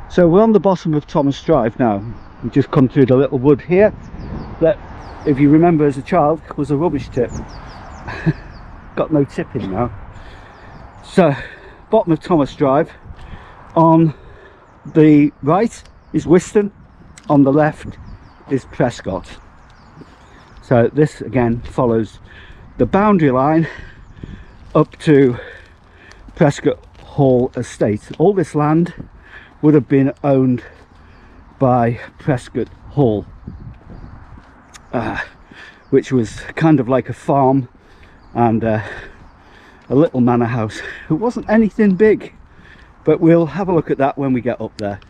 So we're on the bottom of Thomas Drive now. We've just come through the little wood here that, if you remember as a child, was a rubbish tip. Got no tip in now. So bottom of Thomas Drive. On the right is Wiston, on the left is Prescot. So this again follows the boundary line up to Prescot Hall estate. All this land would have been owned by Prescot Hall, which was kind of like a farm and a little manor house. It wasn't anything big, but we'll have a look at that when we get up there.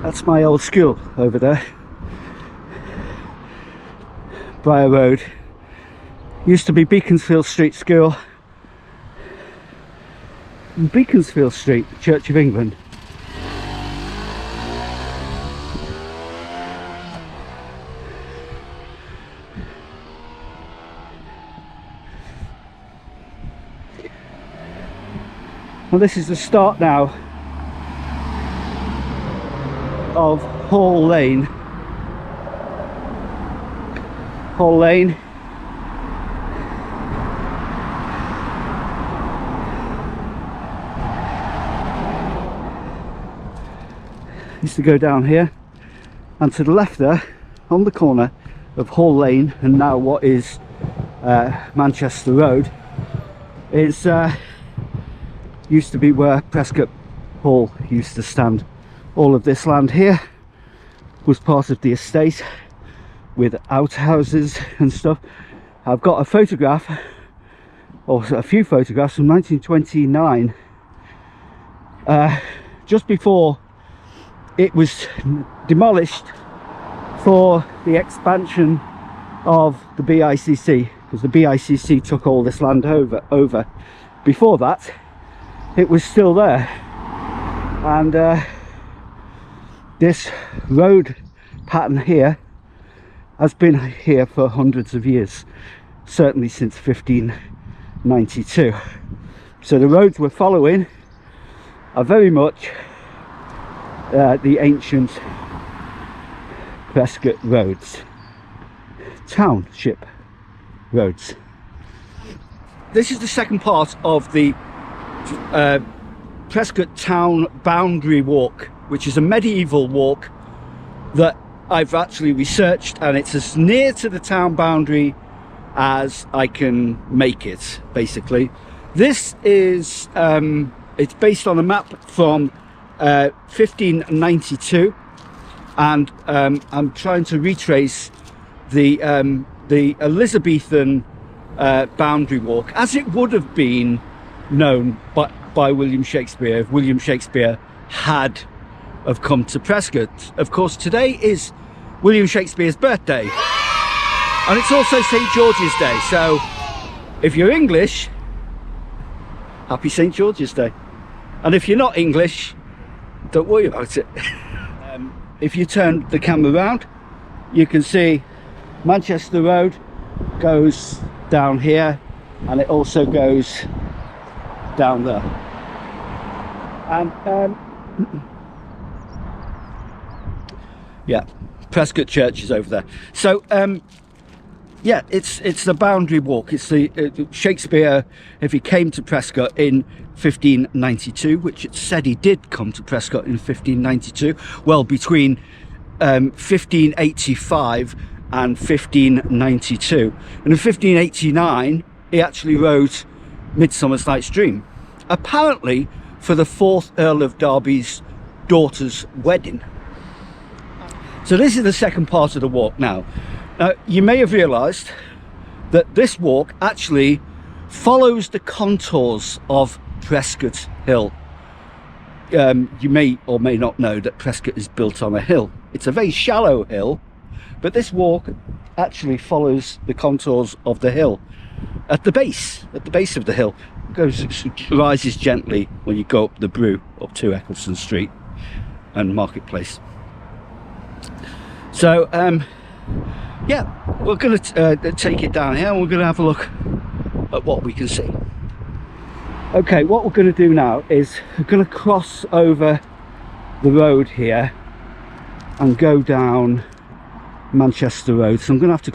That's my old school over there. Briar Road. Used to be Beaconsfield Street School. And Beaconsfield Street, Church of England. Well, this is the start now of Hall Lane. Hall Lane. Used to go down here, and to the left there, on the corner of Hall Lane and now what is Manchester Road, is used to be where Prescot Hall used to stand. All of this land here was part of the estate with outhouses and stuff. I've got a photograph, or a few photographs from 1929, just before it was demolished for the expansion of the BICC, because the BICC took all this land over. Before that, it was still there, and this road pattern here has been here for hundreds of years, certainly since 1592. So the roads we're following are very much the ancient Prescot roads, township roads. This is the second part of the Prescot Town Boundary Walk, which is a medieval walk that I've actually researched, and it's as near to the town boundary as I can make it, basically. This is it's based on a map from 1592, and I'm trying to retrace the Elizabethan boundary walk as it would have been known by William Shakespeare, if William Shakespeare had have come to Prescot. Of course, today is William Shakespeare's birthday, and it's also St. George's Day, so if you're English, happy St. George's Day, and if you're not English, don't worry about it. If you turn the camera around, you can see Manchester Road goes down here, and it also goes down there, and Yeah, Prescot Church is over there. So yeah, it's the boundary walk. It's the Shakespeare, if he came to Prescot in 1592, which it said he did come to Prescot in 1592, well, between 1585 and 1592, and in 1589 he actually wrote Midsummer Night's Dream, apparently for the 4th Earl of Derby's daughter's wedding. So this is the second part of the walk now. Now, you may have realised that this walk actually follows the contours of Prescot Hill. You may or may not know that Prescot is built on a hill. It's a very shallow hill, but this walk actually follows the contours of the hill at the base of the hill. It rises gently when you go up the Brew, up to Eccleston Street and Marketplace. So yeah, we're going to take it down here and we're going to have a look at what we can see. Okay, what we're going to do now is we're going to cross over the road here and go down Manchester Road. So I'm going to have to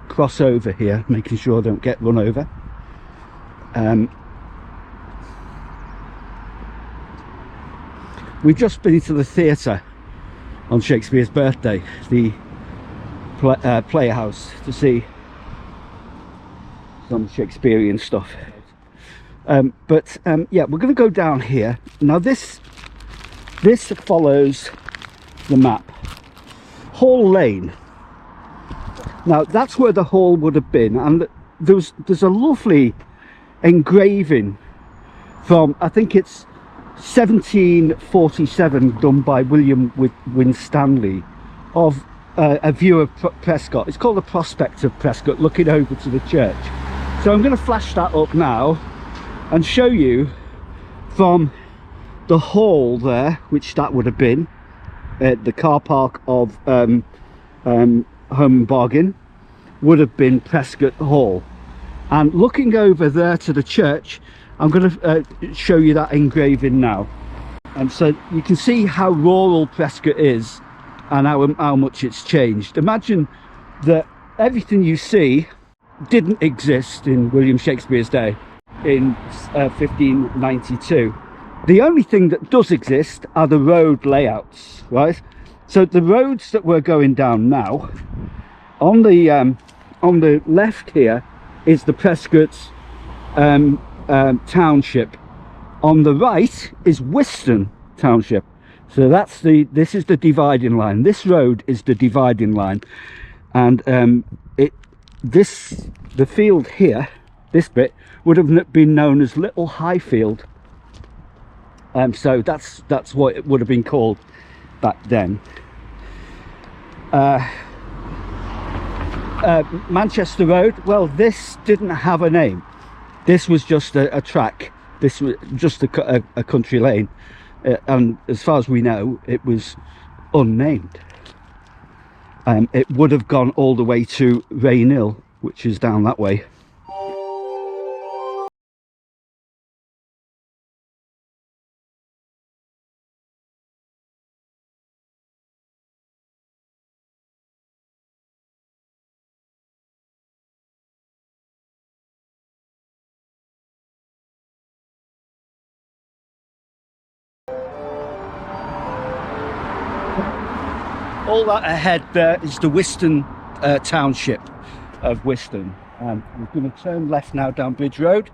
cross over here, making sure I don't get run over. We've just been to the theatre on Shakespeare's birthday, the Playhouse, to see some Shakespearean stuff. Yeah, we're going to go down here. Now this follows the map. Hall Lane. Now that's where the hall would have been, and there's a lovely engraving from, I think it's 1747, done by William Winstanley, of a view of Prescot. It's called the Prospect of Prescot, looking over to the church. So I'm going to flash that up now and show you from the hall there, which that would have been the car park of Home and Bargain, would have been Prescot Hall. And looking over there to the church, I'm going to show you that engraving now. And so you can see how rural Prescot is and how much it's changed. Imagine that everything you see didn't exist in William Shakespeare's day in 1592. The only thing that does exist are the road layouts, right? So the roads that we're going down now, on the left here is the Prescot Township. On the right is Wiston Township. So this is the dividing line. This road is the dividing line, and the field here, this bit, would have been known as Little Highfield. So that's what it would have been called back then. Manchester Road, well, this didn't have a name. This was just a track. This was just a country lane, and as far as we know, it was unnamed. It would have gone all the way to Rainhill, which is down that way. All that ahead there is the Wiston Township of Wiston. We're going to turn left now down Bridge Road,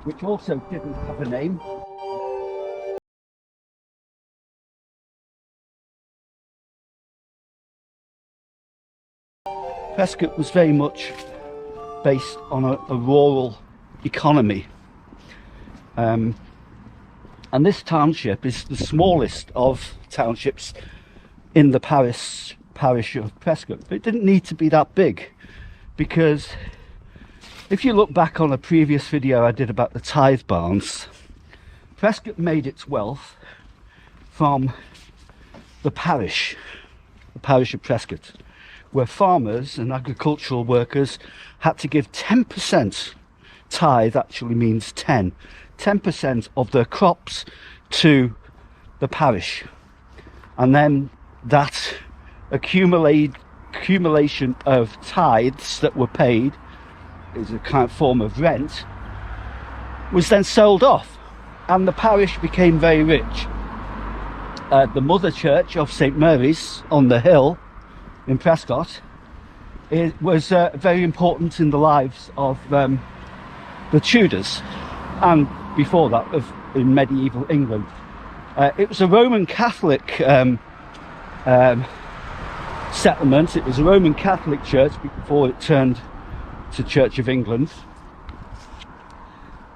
which also didn't have a name. Prescot was very much based on a rural economy. And this township is the smallest of townships in the parish of Prescot. But it didn't need to be that big, because if you look back on a previous video I did about the Tithe barns, Prescot made its wealth from the parish of Prescot, where farmers and agricultural workers had to give 10%. Tithe actually means 10% of their crops to the parish, and then that accumulation of tithes that were paid, is a kind of form of rent, was then sold off, and the parish became very rich. The mother church of St Mary's on the hill in Prescot, it was very important in the lives of the Tudors, and before that in medieval England. It was a Roman Catholic settlement. It was a Roman Catholic church before it turned to Church of England,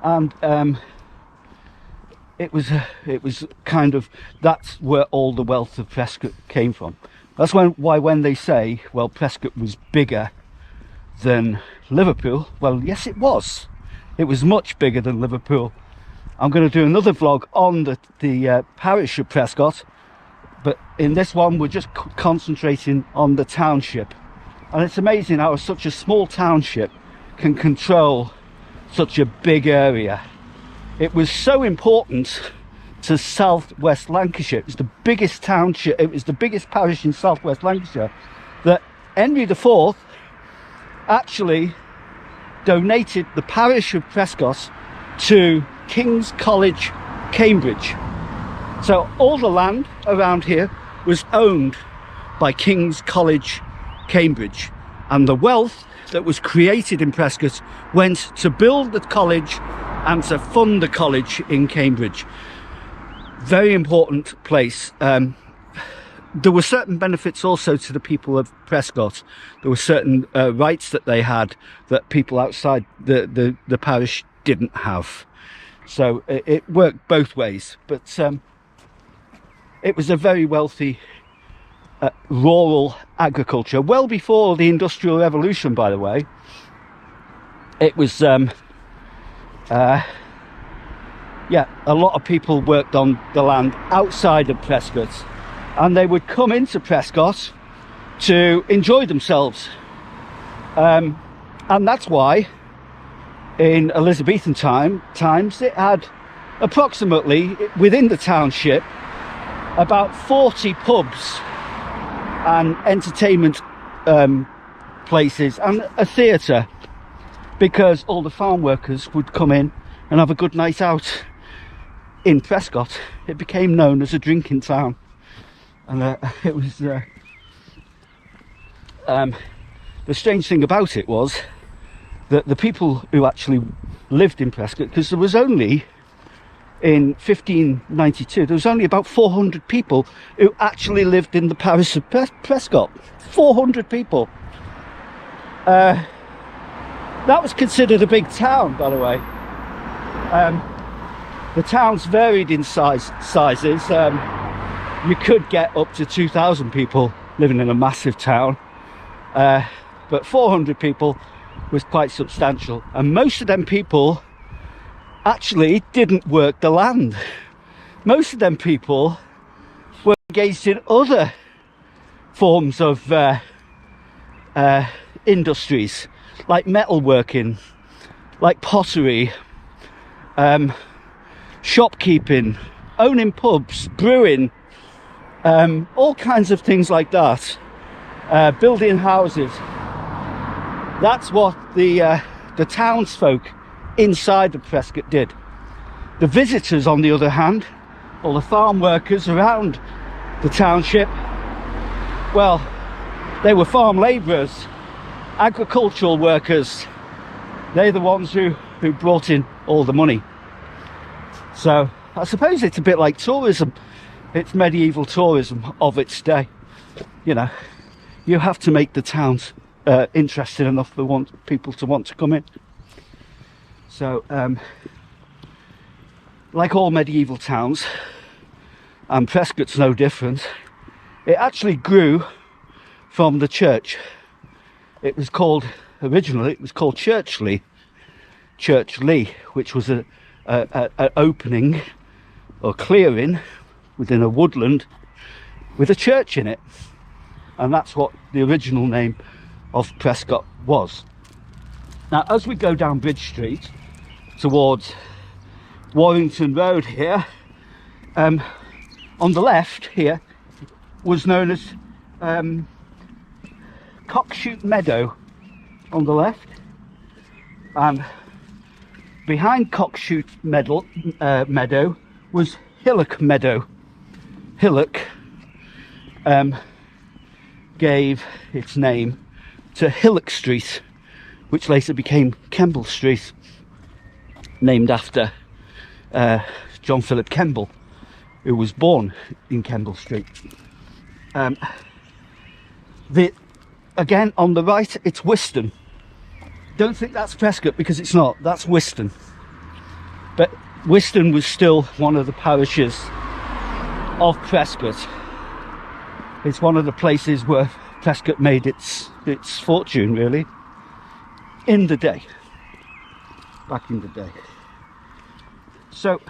and it was kind of, that's where all the wealth of Prescot came from. That's why when they say, well, Prescot was bigger than Liverpool, well, yes, it was. It was much bigger than Liverpool. I'm going to do another vlog on the parish of Prescot, but in this one we're just concentrating on the township. And it's amazing how such a small township can control such a big area. It was so important to southwest Lancashire. It was the biggest township, it was the biggest parish in southwest Lancashire, that Henry IV actually donated the parish of Prescot to King's College, Cambridge. So all the land around here was owned by King's College, Cambridge, and the wealth that was created in Prescot went to build the college and to fund the college in Cambridge. Very important place. There were certain benefits also to the people of Prescot. There were certain rights that they had that people outside the parish didn't have. So it worked both ways, but it was a very wealthy rural agriculture. Well before the Industrial Revolution, by the way. It was yeah, a lot of people worked on the land outside of Prescot, and they would come into Prescot to enjoy themselves, and that's why in Elizabethan times it had approximately, within the township, about 40 pubs and entertainment places and a theatre, because all the farm workers would come in and have a good night out in Prescot. It became known as a drinking town, and it was the strange thing about it was that the people who actually lived in Prescot, because there was only, in 1592, there was only about 400 people who actually lived in the parish of Prescot. 400 people. That was considered a big town, by the way. The towns varied in sizes. You could get up to 2,000 people living in a massive town, but 400 people was quite substantial, and most of them people actually didn't work the land. Most of them people were engaged in other forms of industries, like metalworking, like pottery, shopkeeping, owning pubs, brewing, all kinds of things like that, building houses. That's what the townsfolk inside of Prescot did. The visitors, on the other hand, all the farm workers around the township, well, they were farm labourers, agricultural workers. They're the ones who brought in all the money. So I suppose it's a bit like tourism. It's medieval tourism of its day. You know, you have to make the towns interested enough for people to want to come in. So like all medieval towns, and Prescot's no different, it actually grew from the church. It was called, originally it was called Churchley, which was an opening or clearing within a woodland with a church in it, and that's what the original name of Prescot was. Now, as we go down Bridge Street towards Warrington Road here, on the left here was known as Cockshoot Meadow on the left, and behind Cockshoot Meadow was Hillock Meadow. Hillock gave its name to Hillock Street, which later became Kemble Street, named after John Philip Kemble, who was born in Kemble Street. Again, on the right, it's Wiston. Don't think that's Prescot, because it's not. That's Wiston. But Wiston was still one of the parishes of Prescot. It's one of the places where Prescot made its fortune, really, in the day. Back in the day. So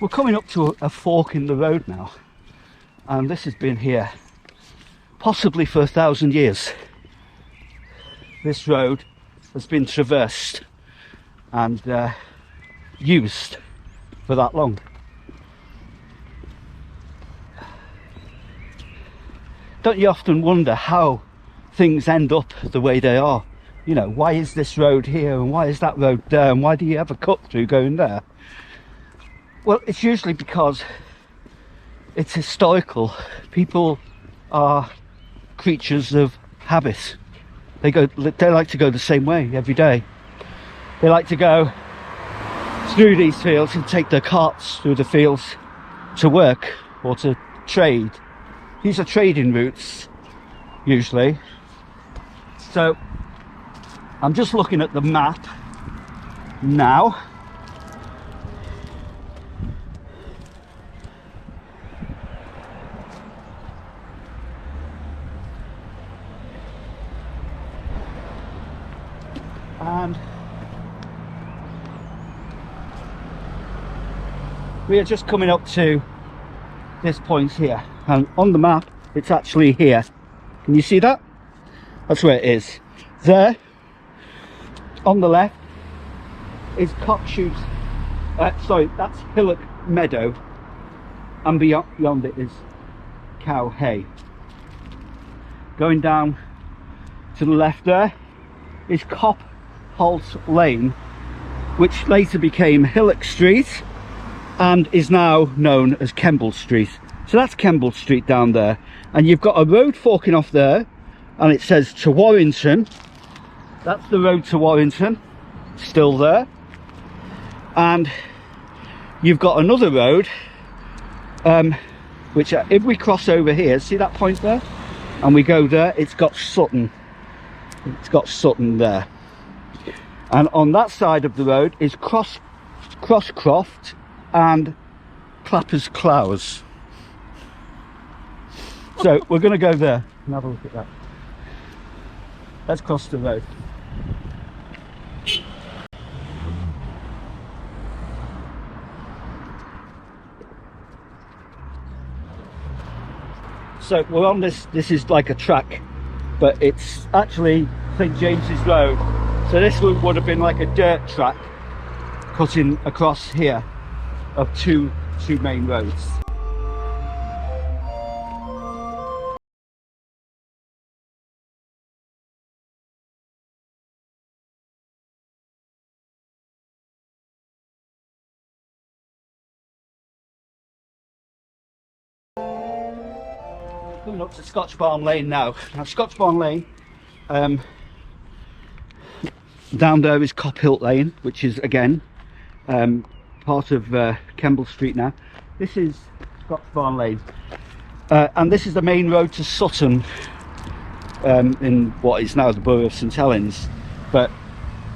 we're coming up to a fork in the road now, and this has been here possibly for 1,000 years. This road has been traversed and used for that long. Don't you often wonder how things end up the way they are? You know, why is this road here and why is that road there, and why do you have a cut through going there? Well, it's usually because it's historical. People are creatures of habit. They like to go the same way every day. They like to go through these fields and take their carts through the fields to work or to trade. These are trading routes usually. So I'm just looking at the map now. And we are just coming up to this point here, and on the map it's actually here. Can you see that? That's where it is. There on the left is Cockshoot, sorry, that's Hillock Meadow, and beyond it is Cow Hay. Going down to the left there is Cop Halt Lane, which later became Hillock Street and is now known as Kemble Street. So that's Kemble Street down there, and you've got a road forking off there, and it says to Warrington. That's the road to Warrington, still there. And you've got another road, which if we cross over here, see that point there, and we go there, it's got Sutton. It's got Sutton there. And on that side of the road is Crosscroft and Clappers Clowes. So we're going to go there and have a look at that. Let's cross the road. So we're on this is like a track, but it's actually St James's Road. So this would have been like a dirt track cutting across here of two main roads. Coming up to Scotch Barn Lane now. Now Scotch Barn Lane, down there is Cophill Lane, which is again part of Kemble Street now. This is Scotch Barn Lane, and this is the main road to Sutton, in what is now the borough of St Helens, but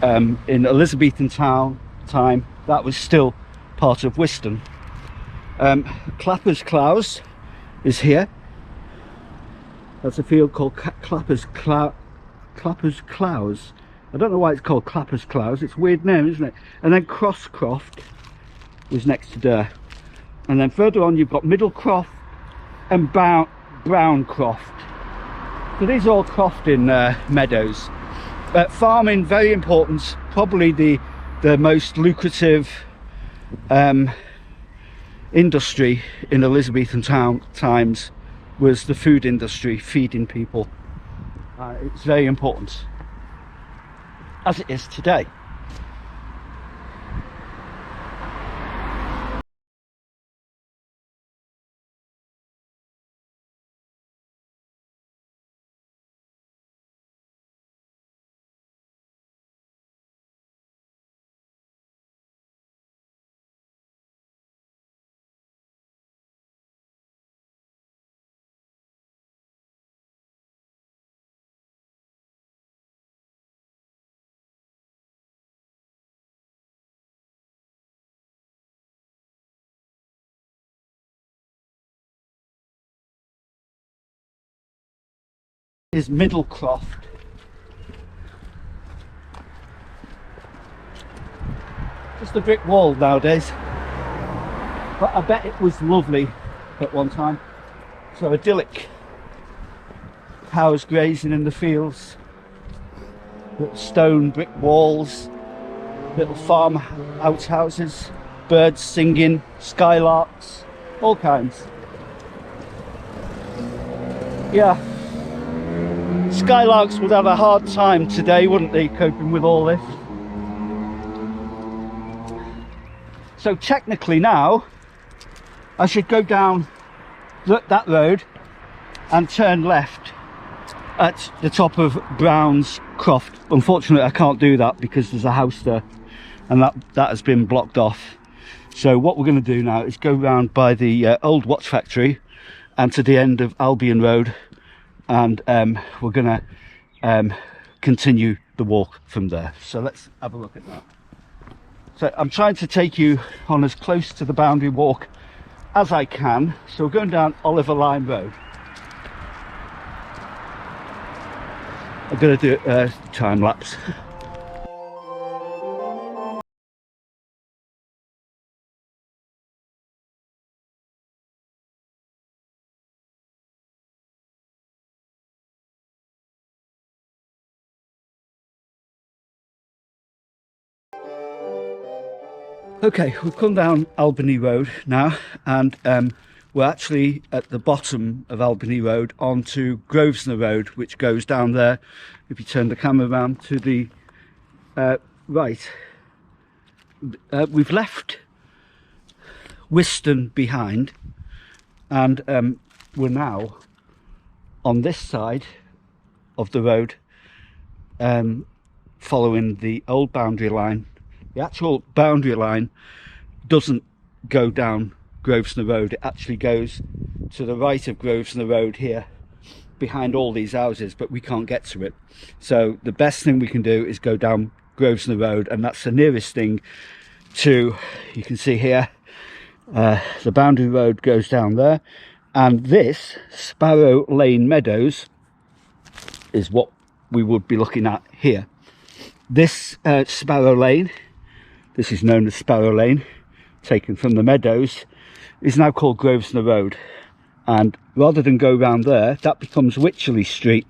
in Elizabethan time that was still part of Wiston. Clappers Clowes is here. That's a field called Clappers Clowes. I don't know why it's called Clappers Clowes. It's a weird name, isn't it? And then Crosscroft was next to there. And then further on you've got Middlecroft and Browncroft. So these are all crofting meadows. Farming, very important. Probably the most lucrative industry in Elizabethan times was the food industry, feeding people. It's very important, as it is today. Is Middlecroft. Just a brick wall nowadays, but I bet it was lovely at one time. So idyllic. Cows grazing in the fields, little stone brick walls, little farm outhouses, birds singing, skylarks, all kinds. Yeah. Skylarks would have a hard time today, wouldn't they, coping with all this? So technically now, I should go down that road and turn left at the top of Brown's Croft. Unfortunately, I can't do that because there's a house there, and that has been blocked off. So what we're going to do now is go round by the old watch factory and to the end of Albion Road, and we're going to continue the walk from there. So let's have a look at that. So I'm trying to take you on as close to the boundary walk as I can. So we're going down Oliver Line Road. I'm going to do a time lapse. Okay, we've come down Albany Road now, and we're actually at the bottom of Albany Road onto Grosvenor Road, which goes down there. If you turn the camera around to the right, we've left Wiston behind, and we're now on this side of the road, following the old boundary line. The actual boundary line doesn't go down Grosvenor Road, it actually goes to the right of Grosvenor Road here, behind all these houses, but we can't get to it. So the best thing we can do is go down Grosvenor Road, and that's the nearest thing to, you can see here, the boundary road goes down there, and this Sparrow Lane Meadows is what we would be looking at here. This Sparrow Lane, this is known as Sparrow Lane, taken from the meadows, is now called Grosvenor Road. And rather than go round there, that becomes Wycherley Street.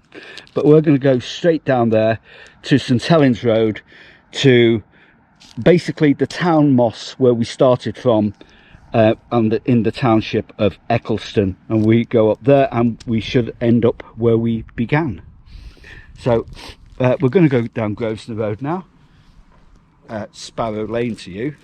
But we're going to go straight down there to St Helens Road, to basically the town moss where we started from, in the township of Eccleston. And we go up there and we should end up where we began. So we're going to go down Grosvenor Road now. Sparrow Lane to you.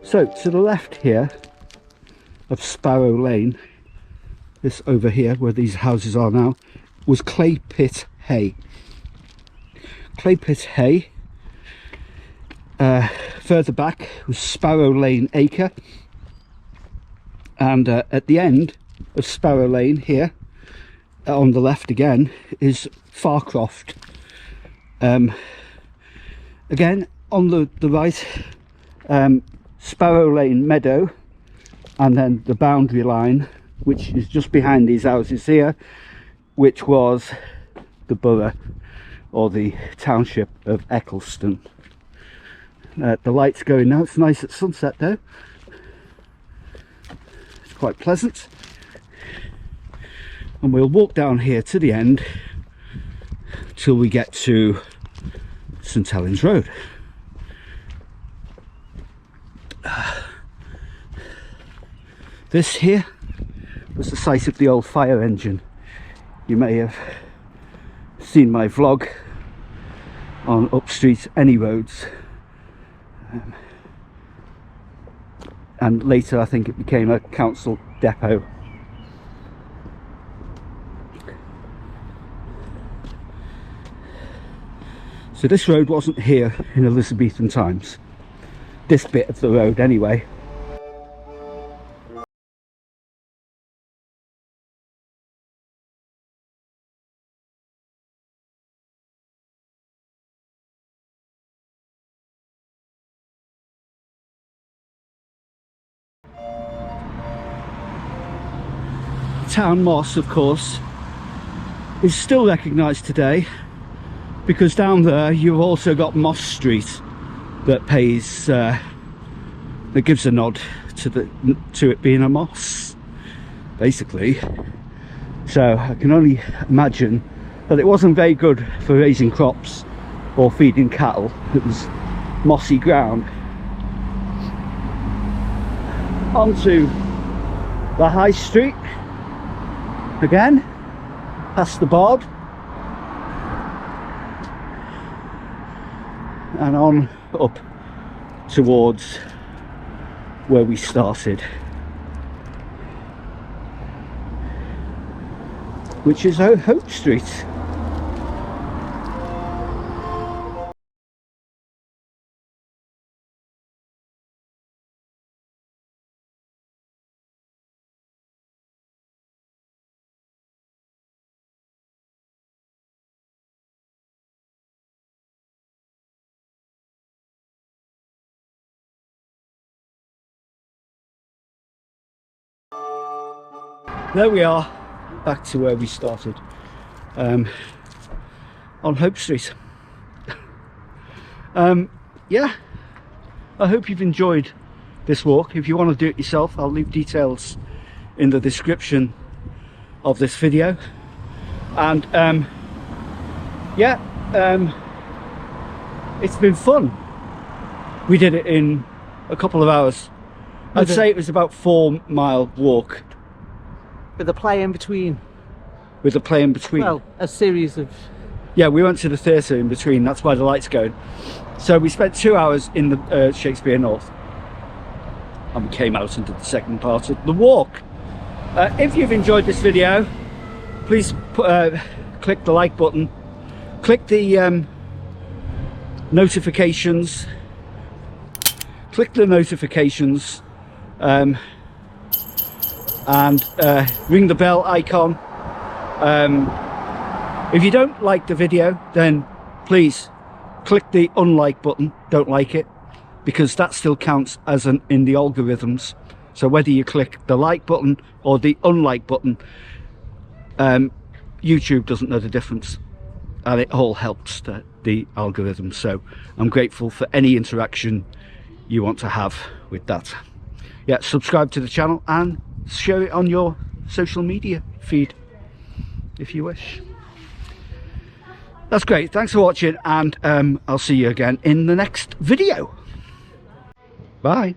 So to the left here of Sparrow Lane, this over here where these houses are now, was Clay Pit Hay. Clay Pit Hay. Further back was Sparrow Lane Acre, and at the end of Sparrow Lane here, on the left again, is Farcroft. Again on the right, Sparrow Lane Meadow, and then the boundary line, which is just behind these houses here, which was the borough or the township of Eccleston. The light's going now. It's nice at sunset though. It's quite pleasant. And we'll walk down here to the end till we get to St Helens Road. This here was the site of the old fire engine. You may have seen my vlog on Up Street Any Roads, and later I think it became a council depot. So this road wasn't here in Elizabethan times, this bit of the road anyway. Town Moss, of course, is still recognised today, because down there you've also got Moss Street that pays that gives a nod to it being a moss, basically. So I can only imagine that it wasn't very good for raising crops or feeding cattle. It was mossy ground. Onto the High Street again, past the Bard, and on up towards where we started, which is Hope Street. There we are, back to where we started, on Hope Street. Yeah, I hope you've enjoyed this walk. If you want to do it yourself, I'll leave details in the description of this video. And yeah, it's been fun. We did it in a couple of hours. I'd say it was about 4-mile walk. With a play in between. With a play in between. Well, a series of... Yeah, we went to the theatre in between, that's why the light's going. So we spent 2 hours in the Shakespeare North, and we came out into the second part of the walk. If you've enjoyed this video, please click the like button, click the notifications, and ring the bell icon. If you don't like the video, then please click the unlike button, don't like it, because that still counts as in the algorithms. So whether you click the like button or the unlike button, YouTube doesn't know the difference, and it all helps the algorithm. So I'm grateful for any interaction you want to have with that. Yeah, subscribe to the channel and share it on your social media feed if you wish. That's great. Thanks for watching, and I'll see you again in the next video. Bye.